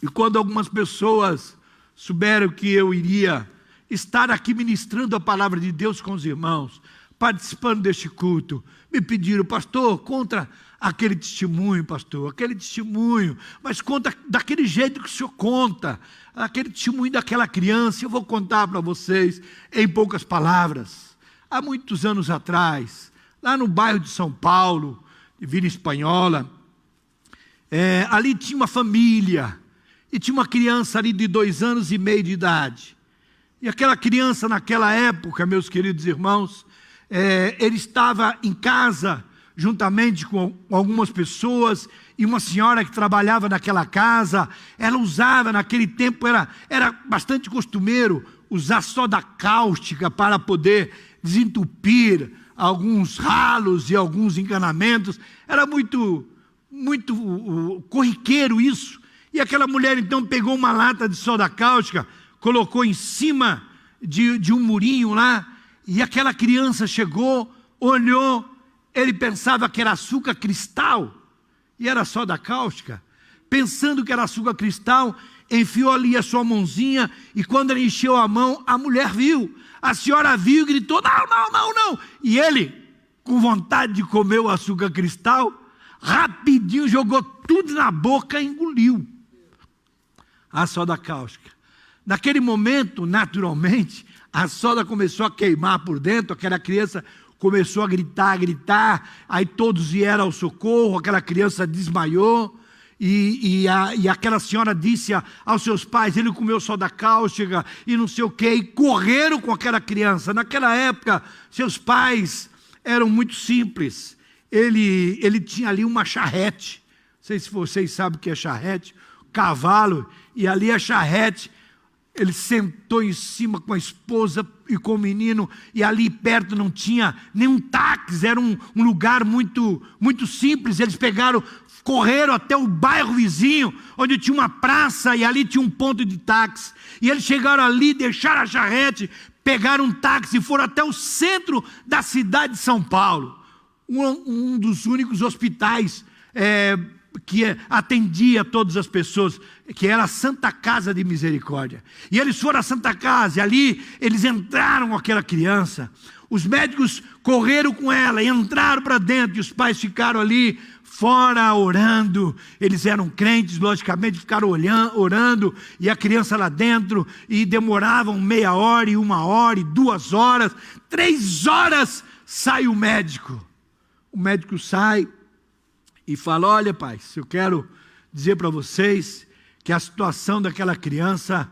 E quando algumas pessoas souberam que eu iria estar aqui ministrando a palavra de Deus com os irmãos, participando deste culto, me pediram: pastor, conta aquele testemunho, pastor, aquele testemunho, mas conta daquele jeito que o senhor conta, aquele testemunho daquela criança. Eu vou contar para vocês em poucas palavras. Há muitos anos atrás, lá no bairro de São Paulo, de Vila Espanhola, ali tinha uma família, e tinha uma criança ali de 2 anos e meio de idade. E aquela criança naquela época, meus queridos irmãos, ele estava em casa juntamente com algumas pessoas, e uma senhora que trabalhava naquela casa, ela usava naquele tempo, era bastante costumeiro usar soda cáustica para poder desentupir alguns ralos e alguns encanamentos. Era muito corriqueiro isso. E aquela mulher então pegou uma lata de soda cáustica, colocou em cima de um murinho lá, e aquela criança chegou, olhou, ele pensava que era açúcar cristal, e era soda cáustica. Pensando que era açúcar cristal, enfiou ali a sua mãozinha, e quando ele encheu a mão, a mulher viu. A senhora viu e gritou: não, não, não, não. E ele, com vontade de comer o açúcar cristal, rapidinho jogou tudo na boca e engoliu a soda cáustica. Naquele momento, naturalmente, a soda começou a queimar por dentro, aquela criança começou a gritar, aí todos vieram ao socorro, aquela criança desmaiou, e aquela senhora disse aos seus pais: ele comeu soda cáustica e não sei o quê, e correram com aquela criança. Naquela época, seus pais eram muito simples. Ele tinha ali uma charrete, não sei se vocês sabem o que é charrete, cavalo, e ali a charrete, ele sentou em cima com a esposa e com o menino, e ali perto não tinha nenhum táxi, era um lugar muito simples. Eles correram até o bairro vizinho, onde tinha uma praça, e ali tinha um ponto de táxi, e eles chegaram ali, deixaram a charrete, pegaram um táxi e foram até o centro da cidade de São Paulo, um dos únicos hospitais que atendia todas as pessoas, que era a Santa Casa de Misericórdia. E eles foram à Santa Casa, e ali eles entraram com aquela criança. Os médicos correram com ela e entraram para dentro, e os pais ficaram ali fora orando. Eles eram crentes, logicamente, ficaram orando, e a criança lá dentro, e demoravam meia hora, e 1 hora, e 2 horas, 3 horas, sai o médico. O médico sai e fala: olha, pais, eu quero dizer para vocês que a situação daquela criança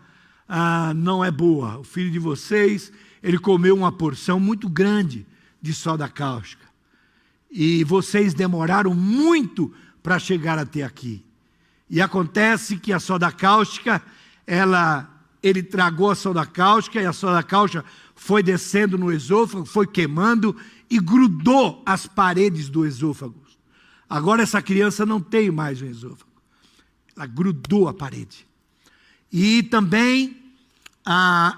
não é boa. O filho de vocês, ele comeu uma porção muito grande de soda cáustica, e vocês demoraram muito para chegar até aqui. E acontece que a soda cáustica, ele tragou a soda cáustica, e a soda cáustica foi descendo no esôfago, foi queimando e grudou as paredes do esôfago. Agora essa criança não tem mais um esôfago, ela grudou a parede. E também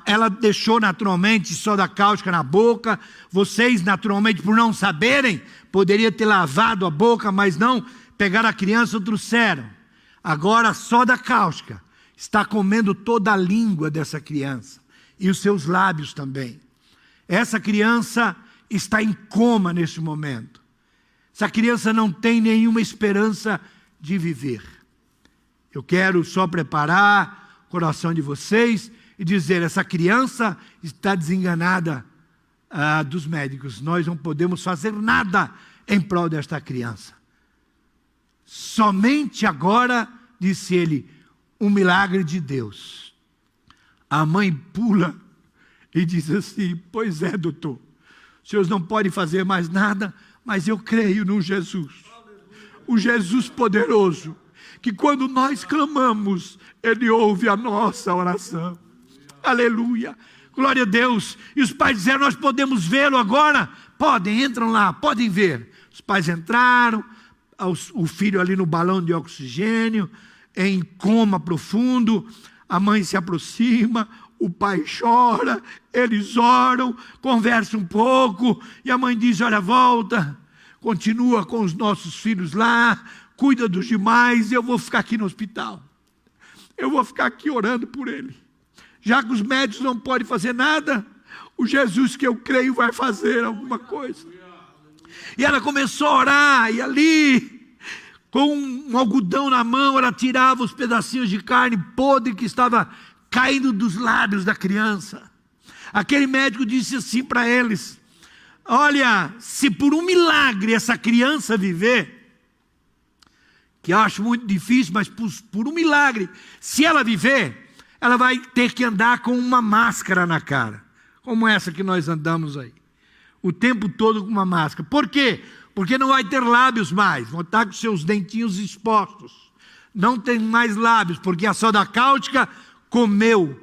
ela deixou naturalmente soda cáustica na boca. Vocês, naturalmente, por não saberem, poderiam ter lavado a boca, mas não, pegaram a criança e trouxeram. Agora a soda cáustica está comendo toda a língua dessa criança, e os seus lábios também. Essa criança está em coma neste momento. Essa criança não tem nenhuma esperança de viver. Eu quero só preparar o coração de vocês e dizer: essa criança está desenganada dos médicos. Nós não podemos fazer nada em prol desta criança. Somente agora, disse ele, um milagre de Deus. A mãe pula e diz assim: pois é, doutor, os senhores não podem fazer mais nada, mas eu creio no Jesus, o Jesus poderoso, que quando nós clamamos, Ele ouve a nossa oração. Aleluia, glória a Deus. E os pais disseram: nós podemos vê-lo agora? Podem, entram lá, podem ver. Os pais entraram, o filho ali no balão de oxigênio, em coma profundo. A mãe se aproxima, o pai chora, eles oram, conversam um pouco, e a mãe diz: olha, volta, continua com os nossos filhos lá, cuida dos demais, eu vou ficar aqui no hospital. eu vou ficar aqui orando por ele. Já que os médicos não podem fazer nada, o Jesus que eu creio vai fazer alguma coisa. E ela começou a orar, e ali, com um algodão na mão, ela tirava os pedacinhos de carne podre que estava caindo dos lábios da criança. Aquele médico disse assim para eles: olha, se por um milagre essa criança viver, que eu acho muito difícil, mas por um milagre, se ela viver, ela vai ter que andar com uma máscara na cara, como essa que nós andamos aí, o tempo todo com uma máscara. Por quê? Porque não vai ter lábios mais, vão estar com seus dentinhos expostos, não tem mais lábios, porque a soda cáustica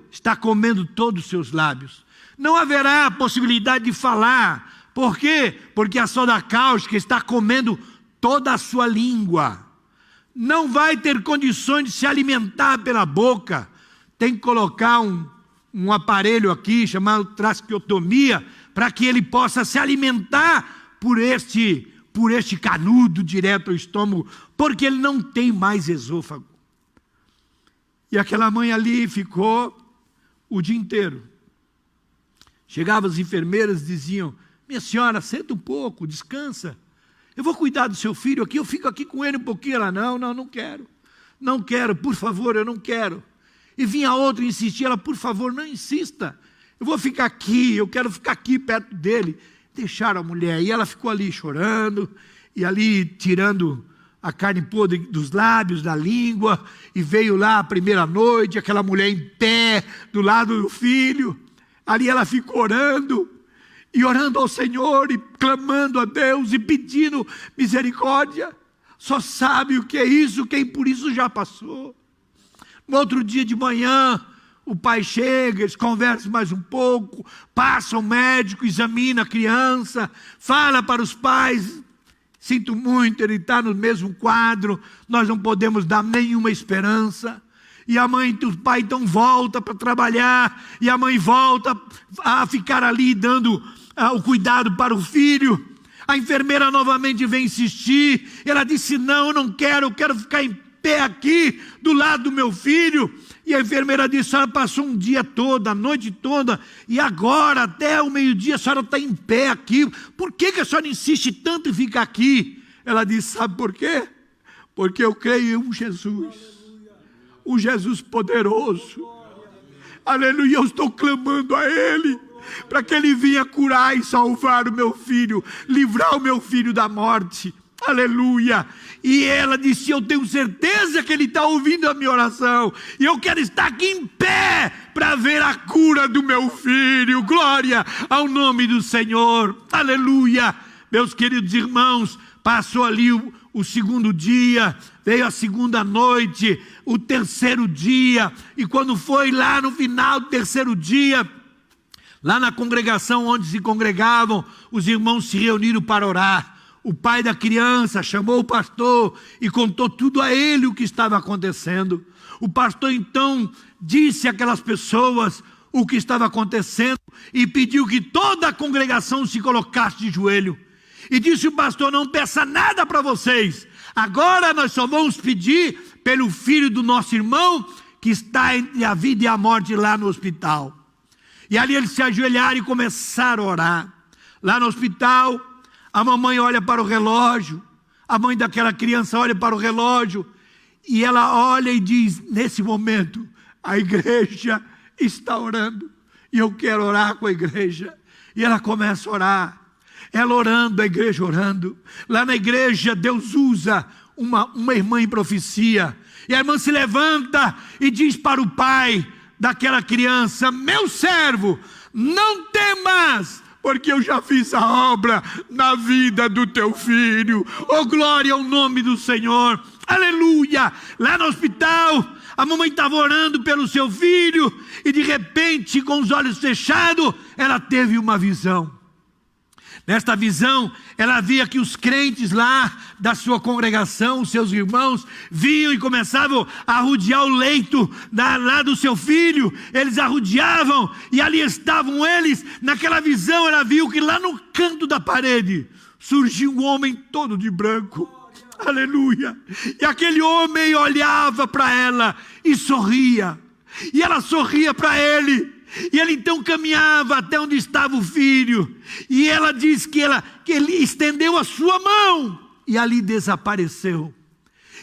está comendo todos os seus lábios. Não haverá possibilidade de falar. Por quê? Porque a soda cáustica está comendo toda a sua língua. Não vai ter condições de se alimentar pela boca. Tem que colocar um aparelho aqui, chamado traqueotomia, para que ele possa se alimentar por este canudo direto ao estômago, porque ele não tem mais esôfago. E aquela mãe ali ficou o dia inteiro. Chegavam as enfermeiras e diziam: minha senhora, senta um pouco, descansa. Eu vou cuidar do seu filho aqui, eu fico aqui com ele um pouquinho. Ela: não quero. Não quero, por favor, eu não quero. E vinha outra e insistia, ela: por favor, não insista. Eu vou ficar aqui, eu quero ficar aqui perto dele. Deixaram a mulher, e ela ficou ali chorando, e ali tirando a carne podre dos lábios, da língua, e veio lá a primeira noite, aquela mulher em pé, do lado do filho. Ali ela ficou orando, e orando ao Senhor, e clamando a Deus, e pedindo misericórdia. Só sabe o que é isso, quem por isso já passou. No outro dia de manhã, o pai chega, eles conversam mais um pouco, passa o médico, examina a criança, fala para os pais: sinto muito, ele está no mesmo quadro, nós não podemos dar nenhuma esperança. E a mãe e o pai então volta para trabalhar, e a mãe volta a ficar ali dando o cuidado para o filho. A enfermeira novamente vem insistir, ela disse: não, eu não quero, eu quero ficar em pé aqui, do lado do meu filho. E a enfermeira disse: a senhora passou um dia todo, a noite toda, e agora até o meio-dia a senhora está em pé aqui, por que a senhora insiste tanto em ficar aqui? Ela disse: sabe por quê? Porque eu creio em um Jesus, um Jesus poderoso, aleluia, eu estou clamando a Ele, para que Ele venha curar e salvar o meu filho, livrar o meu filho da morte, aleluia. E ela disse: eu tenho certeza que Ele está ouvindo a minha oração, e eu quero estar aqui em pé, para ver a cura do meu filho. Glória ao nome do Senhor, aleluia. Meus queridos irmãos, passou ali o segundo dia, veio a segunda noite, o terceiro dia, e quando foi lá no final do terceiro dia, lá na congregação onde se congregavam, os irmãos se reuniram para orar. O pai da criança chamou o pastor e contou tudo a ele o que estava acontecendo. O pastor então disse àquelas pessoas o que estava acontecendo e pediu que toda a congregação se colocasse de joelho. E disse o pastor: não peça nada para vocês, agora nós só vamos pedir pelo filho do nosso irmão que está entre a vida e a morte lá no hospital. E ali eles se ajoelharam e começaram a orar. Lá no hospital, a mamãe olha para o relógio, a mãe daquela criança olha para o relógio, e ela olha e diz: nesse momento, a igreja está orando, e eu quero orar com a igreja. E ela começa a orar, ela orando, a igreja orando. Lá na igreja, Deus usa uma irmã em profecia, e a irmã se levanta e diz para o pai daquela criança: meu servo, não temas, porque eu já fiz a obra na vida do teu filho. Oh, glória ao nome do Senhor, aleluia. Lá no hospital, a mamãe estava orando pelo seu filho, e de repente, com os olhos fechados, ela teve uma visão. Nesta visão, ela via que os crentes lá da sua congregação, os seus irmãos, vinham e começavam a rodear o leito lá do seu filho. Eles arrodeavam, e ali estavam eles. Naquela visão, ela viu que lá no canto da parede surgiu um homem todo de branco. Aleluia. E aquele homem olhava para ela e sorria. E ela sorria para ele. E ele então caminhava até onde estava o filho. E ela diz que ele estendeu a sua mão. E ali desapareceu.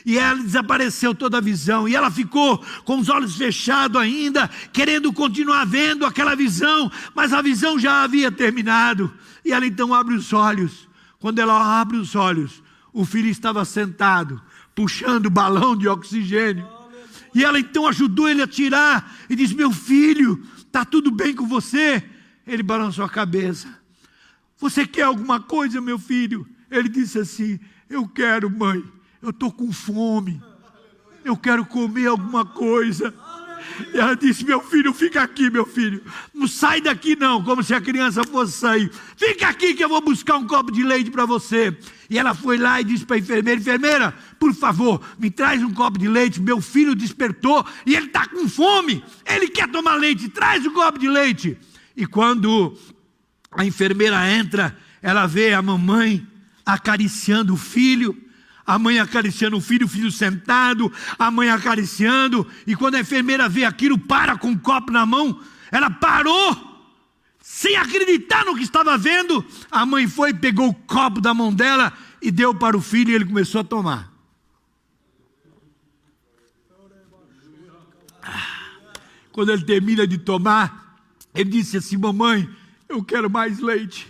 E ela desapareceu toda a visão. E ela ficou com os olhos fechados ainda, querendo continuar vendo aquela visão. Mas a visão já havia terminado. E ela então abre os olhos. Quando ela abre os olhos, o filho estava sentado, puxando o balão de oxigênio. E ela então ajudou ele a tirar. E disse: meu filho, está tudo bem com você? Ele balançou a cabeça. Você quer alguma coisa, meu filho? Ele disse assim: eu quero, mãe. Eu estou com fome, eu quero comer alguma coisa. E ela disse: meu filho, fica aqui, meu filho, não sai daqui não, como se a criança fosse sair. Fica aqui que eu vou buscar um copo de leite para você. E ela foi lá e disse para a enfermeira: enfermeira, por favor, me traz um copo de leite, meu filho despertou e ele está com fome, ele quer tomar leite, traz um copo de leite. E quando a enfermeira entra, ela vê a mamãe acariciando o filho, a mãe acariciando o filho sentado, a mãe acariciando. E quando a enfermeira vê aquilo, para com o copo na mão. Ela parou, sem acreditar no que estava vendo. A mãe foi, pegou o copo da mão dela e deu para o filho, e ele começou a tomar. Quando ele termina de tomar, ele disse assim: mamãe, eu quero mais leite.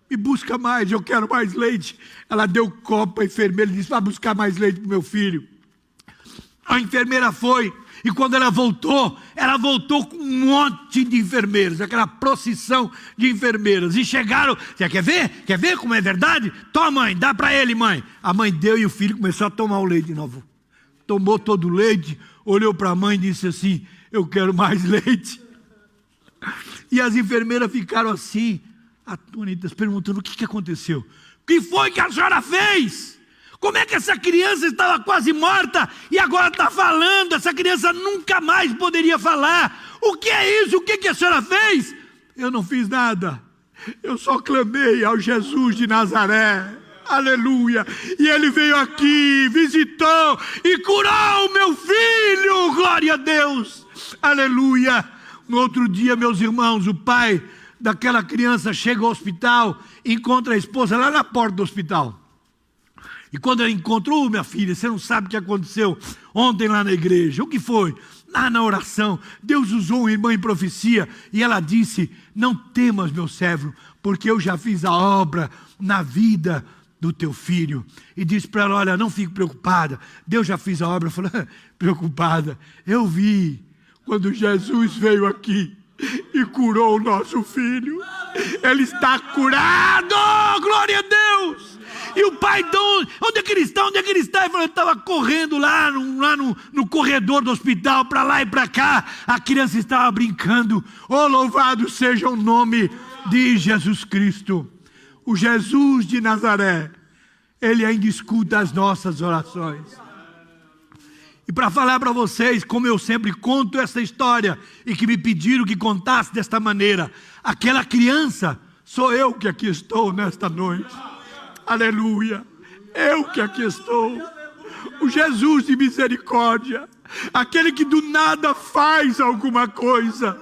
Me busca mais, eu quero mais leite. Ela deu o copo para a enfermeira e disse: vai buscar mais leite para o meu filho. A enfermeira foi, e quando ela voltou com um monte de enfermeiras, aquela procissão de enfermeiras. E chegaram: você quer ver? Quer ver como é verdade? Toma, mãe, dá para ele, mãe. A mãe deu e o filho começou a tomar o leite de novo. Tomou todo o leite, olhou para a mãe e disse assim: eu quero mais leite. E as enfermeiras ficaram assim, atônitas, perguntando: o que aconteceu? O que foi que a senhora fez? Como é que essa criança estava quase morta e agora está falando? Essa criança nunca mais poderia falar. O que é isso? O que a senhora fez? Eu não fiz nada. Eu só clamei ao Jesus de Nazaré. Aleluia. E ele veio aqui, visitou e curou o meu filho. Glória a Deus. Aleluia. No outro dia, meus irmãos, o pai daquela criança chega ao hospital, encontra a esposa lá na porta do hospital. E quando ele encontrou: minha filha, você não sabe o que aconteceu ontem lá na igreja. O que foi? Lá na oração, Deus usou uma irmã em profecia e ela disse: não temas, meu servo, porque eu já fiz a obra na vida do teu filho. E disse para ela: olha, não fique preocupada, Deus já fez a obra. Falou: preocupada? Eu vi quando Jesus veio aqui e curou o nosso filho. Ele está curado, glória a Deus. E o pai, onde é que ele está? Onde é que ele está? Ele falou: ele estava correndo lá no corredor do hospital, para lá e para cá. A criança estava brincando. Oh, louvado seja o nome de Jesus Cristo. O Jesus de Nazaré, ele ainda escuta as nossas orações. E para falar para vocês, como eu sempre conto essa história, e que me pediram que contasse desta maneira, aquela criança sou eu que aqui estou nesta noite. Aleluia. Eu que aqui estou. O Jesus de misericórdia, aquele que do nada faz alguma coisa.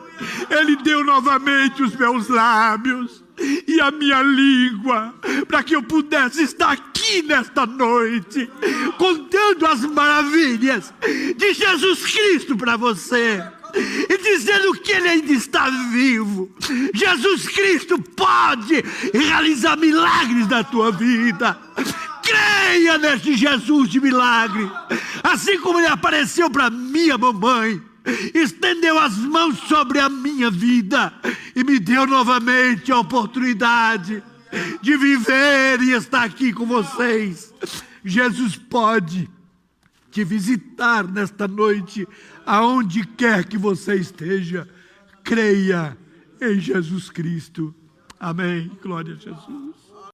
Ele deu novamente os meus lábios e a minha língua, para que eu pudesse estar aqui nesta noite, contando as maravilhas de Jesus Cristo para você, e dizendo que Ele ainda está vivo. Jesus Cristo pode realizar milagres na tua vida. Creia neste Jesus de milagre. Assim como Ele apareceu para minha mamãe, estendeu as mãos sobre a minha vida e me deu novamente a oportunidade de viver e estar aqui com vocês. Jesus pode te visitar nesta noite, aonde quer que você esteja. Creia em Jesus Cristo. Amém. Glória a Jesus.